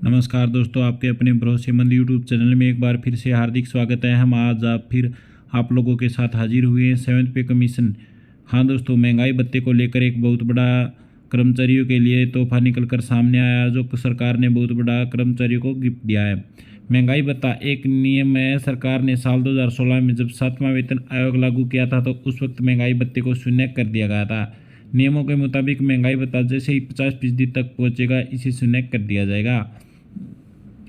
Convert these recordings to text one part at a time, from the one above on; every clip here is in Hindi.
नमस्कार दोस्तों, आपके अपने भरोसेमंद यूट्यूब चैनल में एक बार फिर से हार्दिक स्वागत है। हम आज आप लोगों के साथ हाजिर हुए हैं 7वें पे कमीशन। हाँ दोस्तों, महंगाई भत्ते को लेकर एक बहुत बड़ा कर्मचारियों के लिए तोहफा निकल कर सामने आया, जो सरकार ने बहुत बड़ा कर्मचारियों को गिफ्ट दिया है। महंगाई भत्ता एक नियम है। सरकार ने साल 2016 में जब 7वां वेतन आयोग लागू किया था तो उस वक्त महंगाई भत्ते को शून्य कर दिया गया था। नियमों के मुताबिक महंगाई भत्ता जैसे ही 50% तक पहुंचेगा, इसे शून्य कर दिया जाएगा।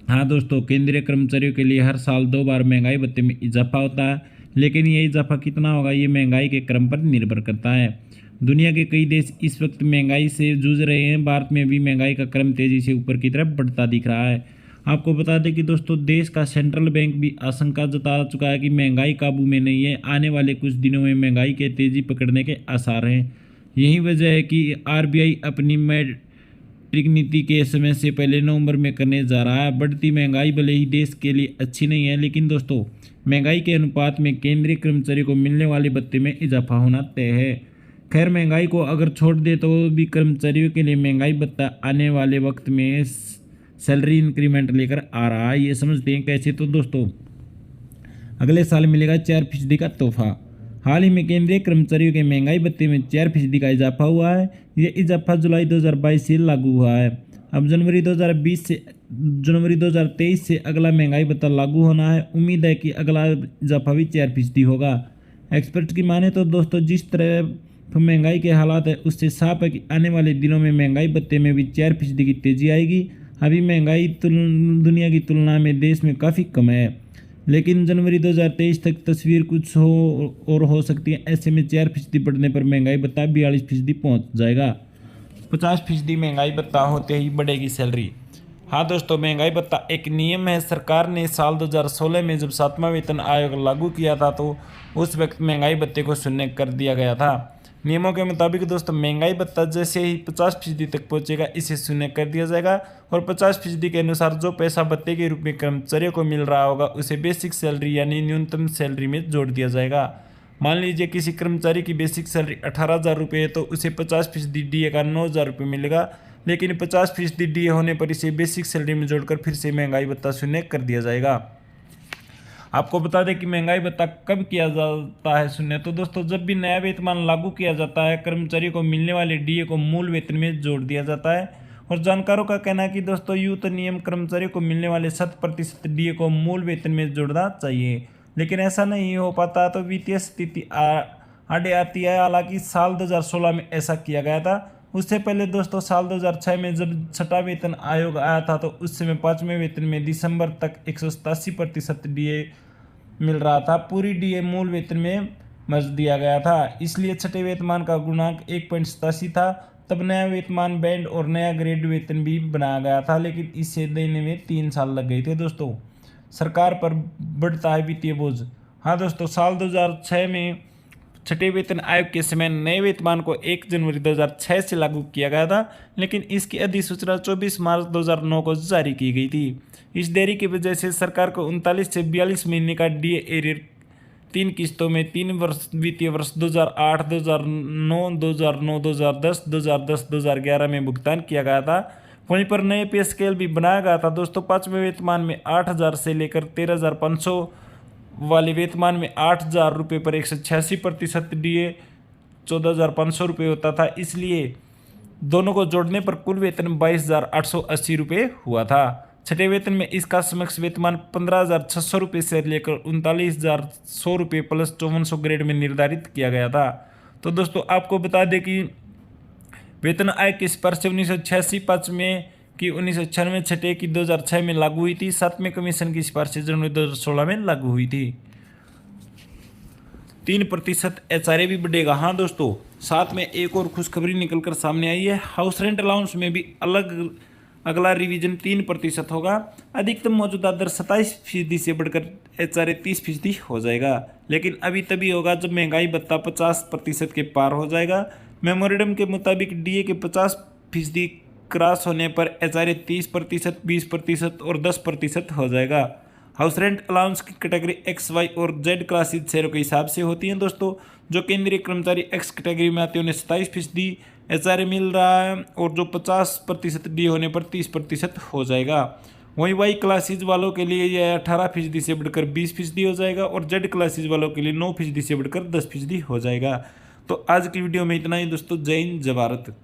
हाँ दोस्तों, केंद्रीय कर्मचारियों के लिए हर साल 2 बार महंगाई भत्ते में इजाफा होता है, लेकिन ये इजाफा कितना होगा ये महंगाई के क्रम पर निर्भर करता है। दुनिया के कई देश इस वक्त महंगाई से जूझ रहे हैं। भारत में भी महंगाई का क्रम तेजी से ऊपर की तरफ बढ़ता दिख रहा है। आपको बता दें कि दोस्तों, देश का सेंट्रल बैंक भी आशंका जता चुका है कि महंगाई काबू में नहीं है। आने वाले कुछ दिनों में महंगाई के तेजी पकड़ने के आसार हैं। यही वजह है कि आरबीआई अपनी मौद्रिक नीति के समय से पहले नवंबर में करने जा रहा है। बढ़ती महंगाई भले ही देश के लिए अच्छी नहीं है, लेकिन दोस्तों, महंगाई के अनुपात में केंद्रीय कर्मचारी को मिलने वाले भत्ते में इजाफा होना तय है। खैर, महंगाई को अगर छोड़ दे तो भी कर्मचारियों के लिए महंगाई भत्ता आने वाले वक्त में सैलरी इंक्रीमेंट लेकर आ रहा है। ये समझते हैं कैसे? तो दोस्तों, अगले साल मिलेगा 4% का तोहफा। हाल ही में केंद्रीय कर्मचारियों के महंगाई भत्ते में 4% का इजाफा हुआ है। यह इजाफा जुलाई 2022 से लागू हुआ है। अब जनवरी 2023 से अगला महंगाई भत्ता लागू होना है। उम्मीद है कि अगला इजाफा भी 4% होगा। एक्सपर्ट की माने तो दोस्तों, जिस तरह महंगाई के हालात है उससे साफ है कि आने वाले दिनों में महंगाई भत्ते में भी 4% की तेजी आएगी। अभी महंगाई दुनिया की तुलना में देश में काफ़ी कम है, लेकिन जनवरी 2023 तक तस्वीर कुछ हो सकती है। ऐसे में 4% बढ़ने पर महंगाई भत्ता 42% पहुंच जाएगा। 50% महंगाई भत्ता होते ही बढ़ेगी सैलरी। हाँ दोस्तों, महंगाई भत्ता एक नियम है। सरकार ने साल 2016 में जब 7वां वेतन आयोग लागू किया था तो उस वक्त महंगाई भत्ते को शून्य कर दिया गया था। नियमों के मुताबिक दोस्तों, महंगाई भत्ता जैसे ही 50% तक पहुंचेगा, इसे शून्य कर दिया जाएगा और 50% के अनुसार जो पैसा भत्ते के रूप में कर्मचारियों को मिल रहा होगा उसे बेसिक सैलरी यानी न्यूनतम सैलरी में जोड़ दिया जाएगा। मान लीजिए किसी कर्मचारी की बेसिक सैलरी 18,000 रुपये है तो उसे 50% डीए का 9,000 रुपये मिलेगा, लेकिन 50% डीए होने पर इसे बेसिक सैलरी में जोड़कर फिर से महंगाई भत्ता शून्य कर दिया जाएगा। आपको बता दें कि महंगाई भत्ता कब किया जाता है शून्य? तो दोस्तों, जब भी नया वेतनमान लागू किया जाता है, कर्मचारियों को मिलने वाले डीए को मूल वेतन में जोड़ दिया जाता है। और जानकारों का कहना है कि दोस्तों, यूं तो नियम कर्मचारियों को मिलने वाले 100% डीए को मूल वेतन में जोड़ना चाहिए, लेकिन ऐसा नहीं हो पाता तो वित्तीय स्थिति आड़े आती है। हालांकि साल 2016 में ऐसा किया गया था। उससे पहले दोस्तों, साल 2006 में जब 6वां वेतन आयोग आया था तो उस समय 5वें वेतन में दिसंबर तक 187% डीए मिल रहा था। पूरी डीए मूल वेतन में मर्ज दिया गया था, इसलिए 6ठे वेतनमान का गुणांक 1.87 था। तब नया वेतनमान बैंड और नया ग्रेड वेतन भी बनाया गया था, लेकिन इसे देने में 3 साल लग गए थे। दोस्तों, सरकार पर बढ़ता है वित्तीय बोझ। हाँ दोस्तों, साल 2006 में 6ठे वेतन आयोग के समय नए वेतनमान को 1 जनवरी 2006 से लागू किया गया था, लेकिन इसकी अधिसूचना 24 मार्च 2009 को जारी की गई थी। इस देरी की वजह से सरकार को 39 से 42 महीने का डीए एरियर 3 किस्तों में 3 वर्ष वित्तीय वर्ष 2008, 2009, 2009, 2010, 2010, 2011 में भुगतान किया गया था। वहीं पर नए पे स्केल भी बनाया गया था। दोस्तों, 5वें वेतनमान में 8,000 से लेकर 13,500 वाले वेतनमान में 8,000 रुपये पर 186% डीए 14,500 रुपये होता था। इसलिए दोनों को जोड़ने पर कुल वेतन 22,880 रुपये हुआ था। 6ठे वेतन में इसका समकक्ष वेतनमान 15,600 रुपये से लेकर 39,100 रुपये प्लस 5400 ग्रेड में निर्धारित किया गया था। तो दोस्तों, आपको बता दें कि वेतन आयोग की सिफारिश 1986 5 में की 1996 6ठे की 2006 में लागू हुई थी। 7वें कमीशन की सिफारिश जनवरी 2016 में लागू हुई थी। 3% एचआरए भी बढ़ेगा। हाँ दोस्तों, साथ में एक और खुशखबरी निकलकर सामने आई है। हाउस रेंट अलाउंस में भी अगला रिवीजन 3% होगा। अधिकतम मौजूदा दर 27% से बढ़कर एचआरए 30% हो जाएगा, लेकिन अभी तभी होगा जब महंगाई भत्ता 50% के पार हो जाएगा। मेमोरेंडम के मुताबिक डीए के 50% क्रॉस होने पर एचआरए 30%, 20% और 10% हो जाएगा। हाउस रेंट अलाउंस की कैटेगरी एक्स, वाई और जेड क्लासिस शेयरों के हिसाब से होती हैं। दोस्तों, जो केंद्रीय कर्मचारी एक्स कैटेगरी में आते हैं उन्हें 27%, HRA मिल रहा है, और जो 50% डी होने पर 30% हो जाएगा। वहीं वाई क्लासेज वालों के लिए यह 18% से बढ़कर 20% हो जाएगा, और जेड क्लासेज वालों के लिए 9% से बढ़कर 10% हो जाएगा। तो आज की वीडियो में इतना ही दोस्तों। जय हिंद, जय भारत।